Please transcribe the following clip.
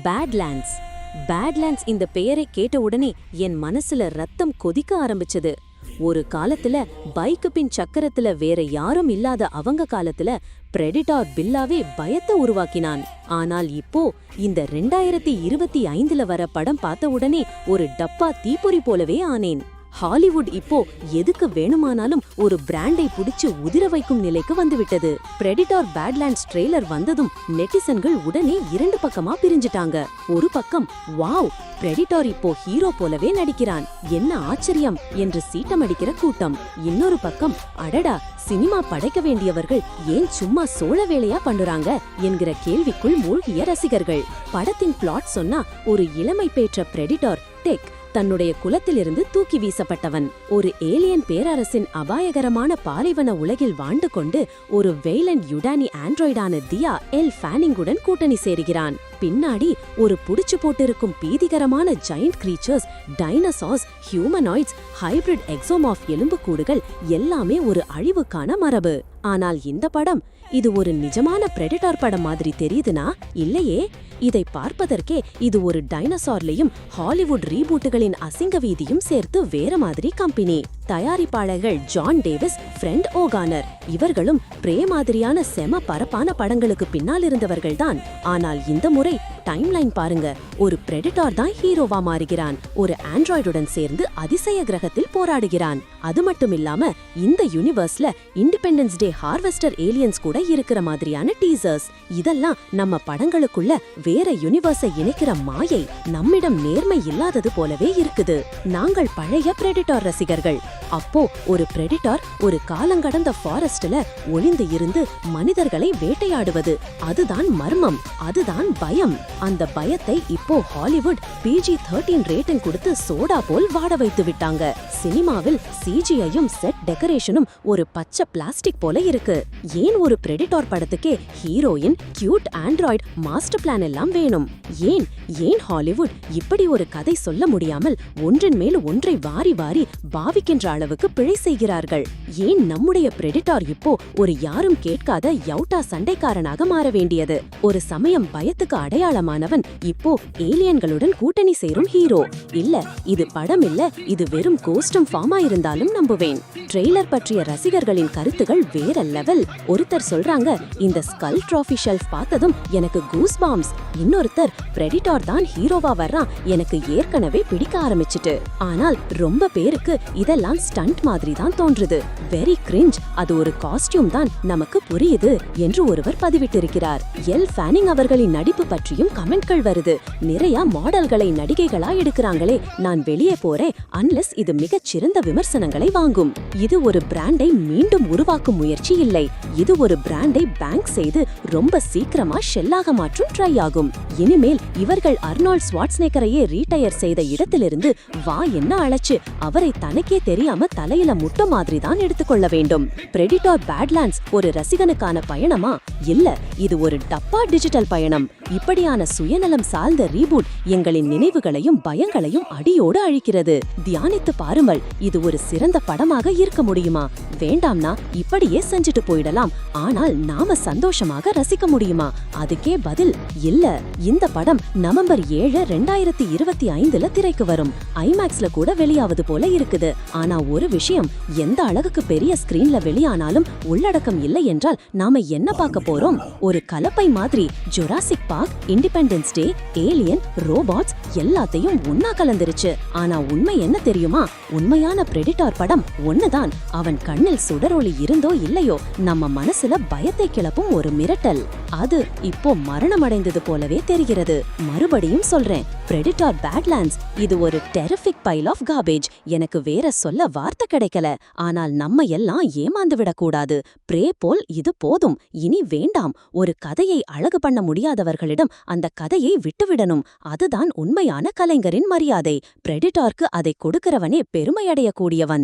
பேட்லேண்ட்ஸ். பேட்லேண்ட்ஸ் இந்த பெயரை கேட்ட உடனே என் மனசுல ரத்தம் கொதிக்க ஆரம்பிச்சது. ஒரு காலத்துல பைக்கு பின் சக்கரத்துல வேற யாரும் இல்லாத அவங்க காலத்துல பிரெடிட்டார் பில்லாவே பயத்தை உருவாக்கினான். ஆனால் இப்போ இந்த 2025ல வர படம் பார்த்த உடனே ஒரு டப்பா தீப்பொறி போலவே ஆனேன். ஹாலிவுட் இப்போ எதுக்கு வேணுமானாலும் ஒரு பிராண்டை புடிச்சு உதிர வைக்கும் நிலைக்கு வந்துவிட்டது. பிரெடிட்டார் பேட்லேண்ட்ஸ் ட்ரெய்லர் வந்ததும் நெட்டிசன்கள் உடனே இரண்டு பக்கமா பிரிஞ்சிட்டாங்க. ஒரு பக்கம் வாவ், பிரெடிட்டார் இப்போ ஹீரோ போலவே நடிக்கிறான், என்ன ஆச்சரியம் என்று சீட்டமடிக்கிற கூட்டம். இன்னொரு பக்கம் அடடா, சினிமா படைக்க வேண்டியவர்கள் ஏன் சும்மா சோழ வேலையா பண்ணுறாங்க என்கிற கேள்விக்குள் மூழ்கிய ரசிகர்கள். படத்தின் பிளாட் சொன்னா, ஒரு இளமை பேற்ற பிரெடிட்டார் டெக் தன்னுடைய குலத்திலிருந்து தூக்கி வீசப்பட்டவன் ஒரு ஏலியன் பேரரசின் அபாயகரமான பாலைவன உலகில் வாழ்ந்து கொண்டு ஒரு வெய்லண்ட் யுடானி ஆண்ட்ராய்டான தியா எல் ஃபேனிங்குடன் கூட்டணி சேருகிறான். பின்னாடி ஒரு புடிச்சு போட்டிருக்கும் பீதிகரமான ஜெயண்ட் கிரீச்சர்ஸ், டைனசார்ஸ், ஹியூமனாய்ட்ஸ், ஹைபிரிட் எக்ஸோமார்ஃப் எலும்புக்கூடுகள் எல்லாமே ஒரு அழிவுக்கான மரபு. ஆனால் இந்த படம், இது ஒரு நிஜமான பிரெடிட்டார் படம் மாதிரி தெரியுதுனா? இல்லையே. இதை பார்ப்பதற்கே இது ஒரு டைனசார்லையும் ஹாலிவுட் ரீபூட்டுகளின் அசிங்க வீதியும் சேர்த்து வேற மாதிரி கம்பெனி. தயாரிப்பாளர்கள் ஜான் டேவிஸ், ஃப்ரெண்ட் ஓகானர், இவர்களும் பிரே மாதிரியான செம பரப்பான படங்களுக்கு பின்னால் இருந்தவர்கள்தான். ஆனால் இந்த முறை டைம்லைன் பாருங்க. ஒரு பிரெடிட்டார் தான் ஹீரோவா மாறுகிறான், ஒரு ஆண்ட்ராய்டுடன் சேர்ந்து அதிசய கிரகத்தில் போராடுகிறான். அது மட்டும் இல்லாம இந்த யூனிவர்ஸ்ல இண்டிபெண்டன்ஸ் டே ஹார்வெஸ்டர் ஏலியன்ஸ் கூட இருக்கிற மாதிரியான டீசர்ஸ். இதெல்லாம் நம்ம படங்களுக்குள்ள வேற யூனிவர்ஸை இணைக்கிற மாயை. நம்மிடம் நேர்மை இல்லாதது போலவே இருக்குது. நாங்கள் பழைய பிரெடிட்டார் ரசிகர்கள். அப்போ ஒரு பிரெடிட்டார் ஒரு காலங்கடந்த ஃபாரஸ்ட்ல ஒளிந்து இருந்து மனிதர்களை வேட்டையாடுவது, அதுதான் மர்மம், அதுதான் பயம். அந்த பயத்தை இப்போ ஹாலிவுட் PG-13 ரேட்டிங் கொடுத்து சோடா போல் வாட வைத்து விட்டாங்க. சினிமாவில் CGI-யும் செட் டெக்கரேஷனும் ஒரு பச்சை பிளாஸ்டிக் போல இருக்கு. ஏன் ஒரு பிரெடிட்டார் படத்துக்கே heroine, cute android, master plan எல்லாம் வேணும்? ஏன் ஏன் ஹாலிவுட் இப்படி ஒரு கதை சொல்ல முடியாமல் ஒன்றின் மேல் ஒன்றை வாரி வாரி பாவிக்கின்ற அளவுக்கு பிழை செய்கிறார்கள்? ஏன் நம்முடைய பிரெடிட்டார் இப்போ ஒரு யாரும் கேட்காத யவுட்டா சண்டைக்காரனாக மாற வேண்டியது? ஒரு சமயம் பயத்துக்கு அடையாளமானவன் இப்போ ஏலியன்களுடன் கூட்டணி சேரும் ஹீரோ. இல்ல, இது படம் இல்ல, இது வெறும் கோஸ்டம் ஃபார்மா இருந்தாலும் நம்புவேன். ட்ரெய்லர் பற்றிய ரசிகர்களின் கருத்துகள் வேற லெவல். ஒருத்தர் சொல்றாங்க, இந்த ஸ்கல் ட்ராஃபி ஷெல்ஃப் பார்த்ததும் எனக்கு கூஸ் பாம்ஸ். இன்னொருத்தர், பிரெடிட்டார் தான் ஹீரோவா வர்றான், எனக்கு ஏற்கனவே பிடிக்க ஆரம்பிச்சிட்டு. ஆனால் ரொம்ப பேருக்கு இதெல்லாம் ஸ்டண்ட் மாதிரி தான் தோன்றுது. வெரி கிரிஞ்ச், அது ஒரு காஸ்டியூம் தான், நமக்கு புரியுது என்று ஒருவர் பதிவிட்டிருக்கிறார். எல் ஃபேனிங் அவர்களின் நடிப்பு பற்றியும் கமெண்ட்கள் வருது. நிறைய மாடல்களை நடிகைகளா எடுக்கிறாங்களே, நான் வெளியே போறேன் அன்லெஸ் இது மிகச் சிறந்த விமர்சனங்களை வாங்கும். இது ஒரு பிராண்டை மீண்டும் உருவாக்கும் முயற்சி இல்லை. இது ஒரு பிராண்டை பேங்க் செய்து ரொம்ப சீக்கிரமா ஷெல்லாக மாற்றும் ட்ரை ஆகும். இனிமேல் இவர்கள் அர்னால்ட் ஸ்வார்ட்ஸ்நெக்கரையே ரீடையர் செய்த இடத்திலிருந்து வா என்ன அழைச்சு அவரை தனக்கே தெரியாம தலையில முட்ட மாதிரி தான் எடுத்துக்கொள்ள வேண்டும். பிரெடிட்டார் பேட்லேண்ட்ஸ் ஒரு ரசிகனுக்கான பயணமா? இல்ல, இது ஒரு டப்பா டிஜிட்டல் பயணம். இப்படியான சுயநலம் சார்ந்த ரீபூட் எங்களின் நினைவுகளையும் பயங்களையும் அடியோடு அழிக்கிறது. தியானித்து பாருங்கள், இது ஒரு சிறந்த படமாக இருக்க முடியுமா? வேண்டாம்னா இப்படியே செஞ்சுட்டு போயிடலாம். ஆனால் நாம சந்தோஷமாக ரசிக்க முடியுமா? அதுக்கே பதில் இல்ல. இந்த படம் நவம்பர் 7, 2025ல திரைக்கு வரும். ஐமேக்ஸ்ல கூட வெளியாவது போல இருக்குது. ஆனா ஒரு விஷயம், எந்த அழகுக்கு பெரிய ஸ்கிரீன்ல வெளியானாலும் உள்ளடக்கம் இல்லை என்றால் நாம என்ன பார்க்க போறோம்? ஒரு கலப்பை மாதிரி. Jurassic park, independence day, alien, robots எல்லாத்தையும் ஒன்னா கலந்துருச்சு. ஆனா உண்மை என்ன தெரியுமா? உண்மையான பிரெடிட்டார் படம் ஒண்ணுதான். அவன் கண்ணில் சுடரொளி இருந்தோ இல்லையோ, நம்ம மனசுல பயத்தை கிளப்பும் ஒரு மிரட்டல். அது இப்போ மரணமடைந்தது போலவே தெரிகிறது. மறுபடியும் சொல்றேன், பிரெடிட்டார் பேட்லேண்ட்ஸ் இது ஒரு டெரிஃபிக் பைல் ஆஃப் கார்பேஜ். எனக்கு வேற சொல்ல வார்த்தை கிடைக்கல. ஆனால் நம்ம எல்லாம் ஏமாந்து விடக்கூடாது. பிரே போல் இது போதும், இனி வேண்டாம். ஒரு கதையை அழகு பண்ண முடியாதவர்களிடம் அந்த கதையை விட்டுவிடணும். அதுதான் உண்மையான கலைஞரின் மரியாதை. பிரெடிட்டார்க்கு அதை கொடுக்கிறவனே பெருமையடையக்கூடியவன்.